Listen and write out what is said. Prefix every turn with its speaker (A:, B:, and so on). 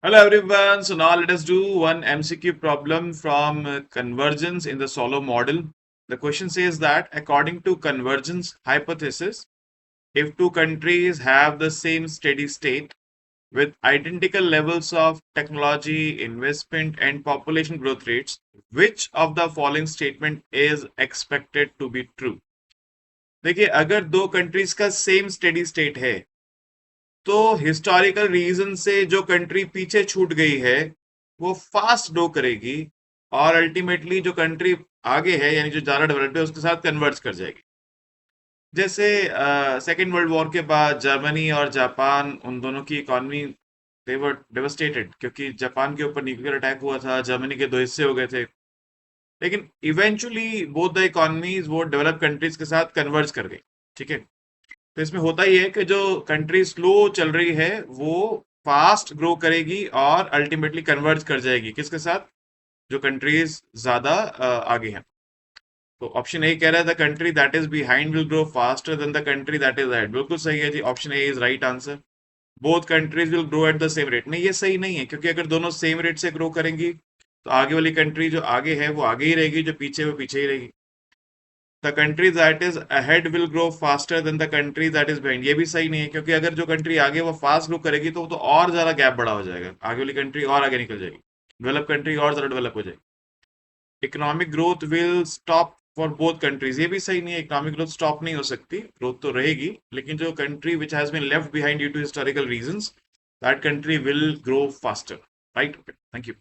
A: Hello everyone. So now let us do one MCQ problem from convergence in the Solow model. The question says that according to convergence hypothesis, if two countries have the same steady state with identical levels of technology, investment and population growth rates, which of the following statement is expected to be true? देखिए अगर दो countries का same steady state है तो historical reason से जो country पीछे छूट गई है वो फास्ट ग्रो करेगी और अल्टीमेटली जो कंट्री आगे है यानी जो ज्यादा डेवलप्ड है उसके साथ कन्वर्ज कर जाएगी। जैसे सेकेंड वर्ल्ड वॉर के बाद जर्मनी और जापान उन दोनों की इकोनॉमी दे वर डेवस्टेटेड क्योंकि जापान के ऊपर न्यूक्लियर अटैक हुआ था, जर्मनी के दो हिस्से हो गए थे। लेकिन इवेंचुअली बोथ द इकोनॉमीज वो डेवलप कंट्रीज के साथ कन्वर्ज कर गई। ठीक है, तो इसमें होता ही है कि जो कंट्री स्लो चल रही है वो फास्ट ग्रो करेगी और अल्टीमेटली कन्वर्ज कर जाएगी किसके साथ, जो कंट्रीज ज्यादा आगे हैं। तो ऑप्शन ए कह रहा है the country that is behind will grow faster than the country that is ahead. बिल्कुल सही है जी, option A is right answer. Both countries will grow at the same rate. नहीं, ये सही नहीं है क्योंकि अगर दोनों सेम रेट से ग्रो करेंगी तो आगे वाली कंट्री जो आगे है वो आगे ही रहेगी, जो पीछे वो पीछे ही रहेगी। The country that is ahead will grow faster than the country that is behind, ये भी सही नहीं है क्योंकि अगर जो कंट्री आगे वो फास्ट ग्रो करेगी तो और ज्यादा गैप बड़ा हो जाएगा, आगे वाली कंट्री और आगे निकल जाएगी, डेवलप कंट्री और ज्यादा डेवलप हो जाएगी। Economic growth will stop for both countries, ये भी सही नहीं है, इकोनॉमिक ग्रोथ स्टॉप नहीं हो सकती, ग्रोथ तो रहेगी, लेकिन जो country which has been left behind due to historical reasons that country will grow faster. Right, thank you.